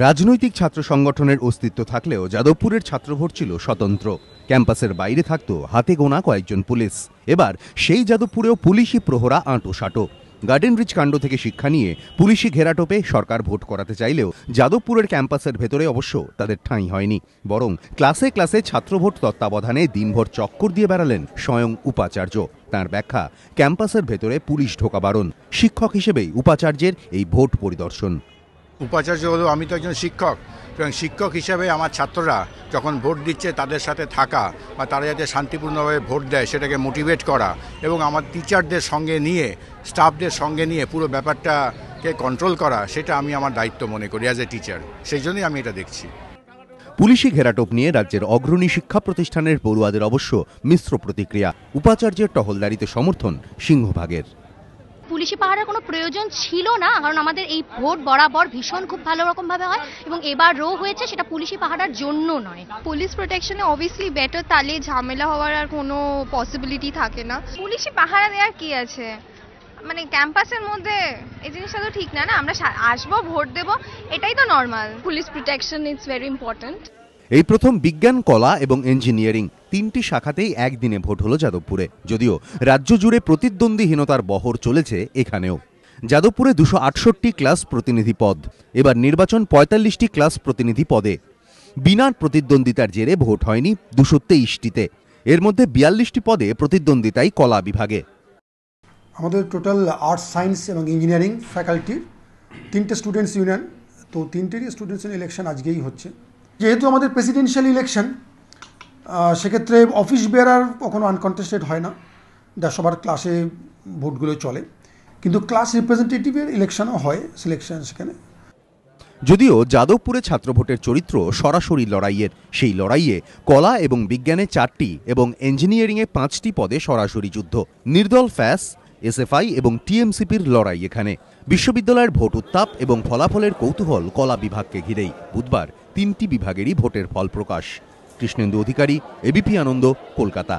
রাজনৈতিক ছাত্র সংগঠনের অস্তিত্ব থাকলেও যাদবপুরের ছাত্রভোট ছিল স্বতন্ত্র। ক্যাম্পাসের বাইরে থাকত হাতে গোনা কয়েকজন পুলিশ। এবার সেই যাদবপুরেও পুলিশি প্রহরা আঁটো-সাঁটো। গার্ডেন রিচ কাণ্ড থেকে শিক্ষা নিয়ে পুলিশি ঘেরাটোপে সরকার ভোট করাতে চাইলেও যাদবপুরের ক্যাম্পাসের ভেতরে অবশ্য তাদের ঠাঁই হয়নি। বরং ক্লাসে ক্লাসে ছাত্রভোট তত্ত্বাবধানে দিনভর চক্কর দিয়ে বেড়ালেন স্বয়ং উপাচার্য। তাঁর ব্যাখ্যা, ক্যাম্পাসের ভেতরে পুলিশ ঢোকা বারণ। শিক্ষক হিসেবেই উপাচার্যের এই ভোট পরিদর্শন। উপাচার্য হলেও আমি তো একজন শিক্ষক, এবং শিক্ষক হিসাবে আমার ছাত্ররা যখন ভোট দিচ্ছে তাদের সাথে থাকা বা তারা যাতে শান্তিপূর্ণভাবে ভোট দেয় সেটাকে মোটিভেট করা, এবং আমার টিচারদের সঙ্গে নিয়ে, স্টাফদের সঙ্গে নিয়ে পুরো ব্যাপারটাকে কন্ট্রোল করা, সেটা আমি আমার দায়িত্ব মনে করি অ্যাজ এ টিচার। সেই জন্যই আমি এটা দেখছি। পুলিশি ঘেরাটোপ নিয়ে রাজ্যের অগ্রণী শিক্ষা প্রতিষ্ঠানের পড়ুয়াদের অবশ্য মিশ্র প্রতিক্রিয়া। উপাচার্যের টহলদারিতে সমর্থন সিংহভাগের। পুলিশি পাহারার কোনো প্রয়োজন ছিল না, কারণ আমাদের এই ভোট বরাবর ভীষণ খুব ভালো রকম ভাবে হয়, এবং এবারও হয়েছে, সেটা পুলিশি পাহারার জন্য নয়। পুলিশ প্রোটেকশনে অবভিয়াসলি বেটার, তাহলে ঝামেলা হওয়ার আর কোনো পসিবিলিটি থাকে না। পুলিশি পাহারা দেওয়ার কি আছে, মানে ক্যাম্পাসের মধ্যে এই জিনিসটা তো ঠিক না। আমরা আসবো, ভোট দেবো, এটাই তো normal. Police protection is very important. এই প্রথম বিজ্ঞান, কলা এবং ইঞ্জিনিয়ারিং তিনটি শাখাতেই একদিনে ভোট হলো যাদবপুরে। যদিও রাজ্য জুড়ে প্রতিদ্বন্দ্বীহীনতার বহর চলেছে এখানেও। যাদবপুরে 268টি ক্লাস প্রতিনিধি পদ। এবার নির্বাচন 45টি ক্লাস প্রতিনিধি পদে। বিনা প্রতিদ্বন্দ্বিতার জেরে ভোট হয়নি 223টিতে। এর মধ্যে 42টি পদে প্রতিদ্বন্দ্বিতাই কলা বিভাগে। আমাদের টোটাল আর্টস, সায়েন্স এবং ইঞ্জিনিয়ারিং ফ্যাকাল্টির 3টে স্টুডেন্টস ইউনিয়ন, তো 3টেরই স্টুডেন্টস ইলেকশন আজকেই হচ্ছে। যেহেতু আমাদের প্রেসিডেন্সিয়াল ইলেকশন, সেক্ষেত্রে অফিস বেয়ারার কখনো আনকন্টেস্টেড হয় না, যা সবার ক্লাসে ভোটগুলো চলে, কিন্তু ক্লাস রিপ্রেজেন্টেটিভের ইলেকশনও হয়, সিলেকশন সেখানে। যদিও যাদবপুরে ছাত্রভোটের চরিত্র সরাসরি লড়াইয়ের। সেই লড়াইয়ে কলা এবং বিজ্ঞানে 4টি এবং ইঞ্জিনিয়ারিংয়ে 5টি পদে সরাসরি যুদ্ধ। নির্দল ফ্যাস, এসএফআই এবং টিএমসিপির লড়াই এখানে। বিশ্ববিদ্যালয়ের ভোট উত্তাপ এবং ফলাফলের কৌতূহল কলা বিভাগকে ঘিরেই। বুধবার 3টি বিভাগেরই ভোটের ফল প্রকাশ। কৃষ্ণেন্দু অধিকারী, এবিপি আনন্দ, কলকাতা।